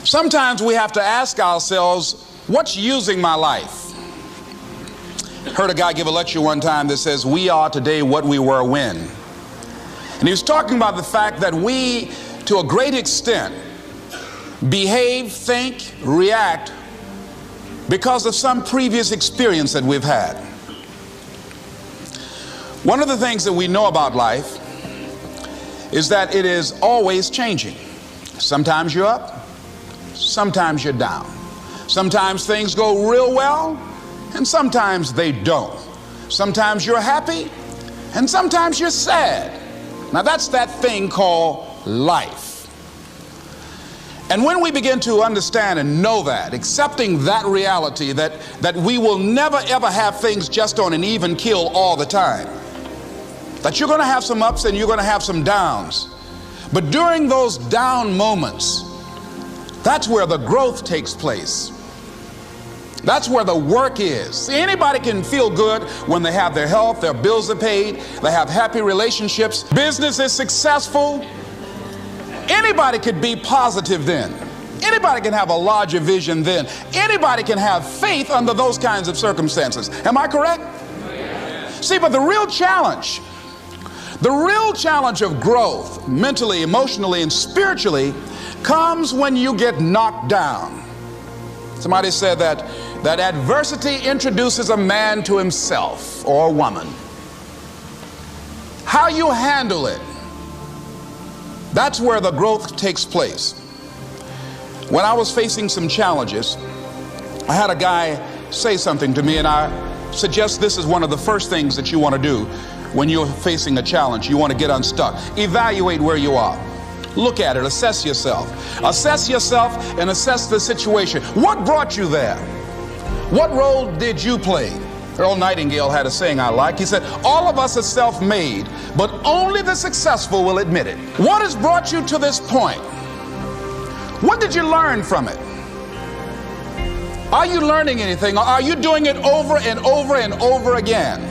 Sometimes we have to ask ourselves, what's using my life? Heard a guy give a lecture one time that says, we are today what we were when. And he was talking about the fact that we, to a great extent, behave, think, react because of some previous experience that we've had. One of the things that we know about life is that it is always changing. Sometimes you're up, sometimes you're down. Sometimes things go real well, and sometimes they don't. Sometimes you're happy, and sometimes you're sad. Now that's that thing called life. And when we begin to understand and know that, accepting that reality that we will never ever have things just on an even keel all the time, that you're going to have some ups and you're going to have some downs, but during those down moments, that's where the growth takes place. That's where the work is. See, anybody can feel good when they have their health, their bills are paid, they have happy relationships, business is successful. Anybody could be positive then. Anybody can have a larger vision then. Anybody can have faith under those kinds of circumstances. Am I correct? See, but the real challenge of growth, mentally, emotionally, and spiritually, comes when you get knocked down. Somebody said that adversity introduces a man to himself or a woman. How you handle it, that's where the growth takes place. When I was facing some challenges, I had a guy say something to me, and I suggest this is one of the first things that you want to do when you're facing a challenge. You want to get unstuck. Evaluate where you are. Look at it. Assess yourself. Assess yourself and assess the situation. What brought you there? What role did you play? Earl Nightingale had a saying I like. He said, all of us are self-made, but only the successful will admit it. What has brought you to this point? What did you learn from it? Are you learning anything, or are you doing it over and over and over again?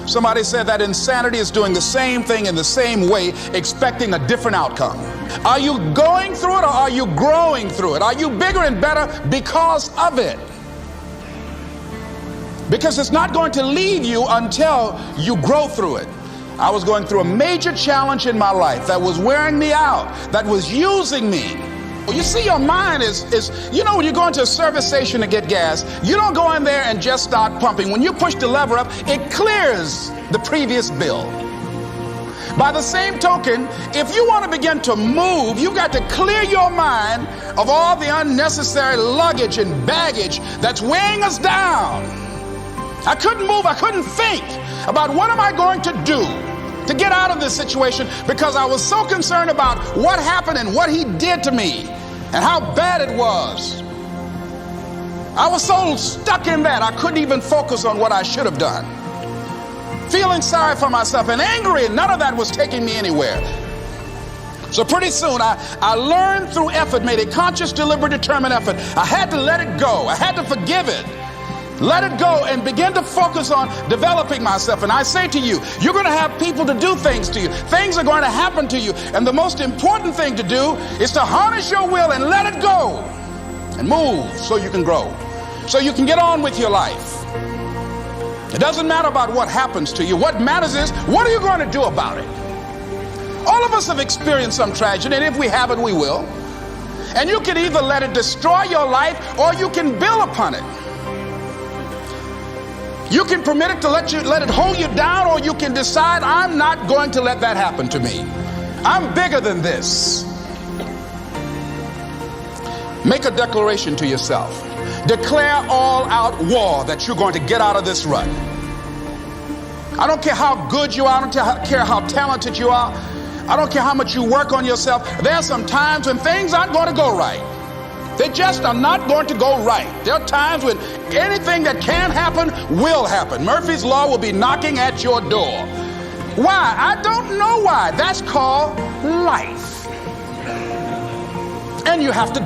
Somebody said that insanity is doing the same thing in the same way, expecting a different outcome. Are you going through it, or are you growing through it? Are you bigger and better because of it? Because it's not going to leave you until you grow through it. I was going through a major challenge in my life that was wearing me out, that was using me. You see, your mind is when you go into a service station to get gas, you don't go in there and just start pumping. When you push the lever up, it clears the previous bill. By the same token, if you want to begin to move, you've got to clear your mind of all the unnecessary luggage and baggage that's weighing us down. I couldn't move, I couldn't think about what am I going to do to get out of this situation, because I was so concerned about what happened and what he did to me and how bad it was. I was so stuck in that I couldn't even focus on what I should have done. Feeling sorry for myself and angry, and none of that was taking me anywhere. So pretty soon I learned through effort, made a conscious, deliberate, determined effort. I had to let it go. I had to forgive it. Let it go and begin to focus on developing myself. And I say to you, you're going to have people to do things to you. Things are going to happen to you. And the most important thing to do is to harness your will and let it go and move so you can grow, so you can get on with your life. It doesn't matter about what happens to you. What matters is, what are you going to do about it? All of us have experienced some tragedy, and if we haven't, we will. And you can either let it destroy your life, or you can build upon it. You can permit it to let it hold you down, or you can decide, I'm not going to let that happen to me. I'm bigger than this. Make a declaration to yourself. Declare all out war that you're going to get out of this rut. I don't care how good you are. I don't care how talented you are. I don't care how much you work on yourself. There are some times when things aren't going to go right. They just are not going to go right. There are times when anything that can happen will happen. Murphy's Law will be knocking at your door. Why? I don't know why. That's called life. And you have to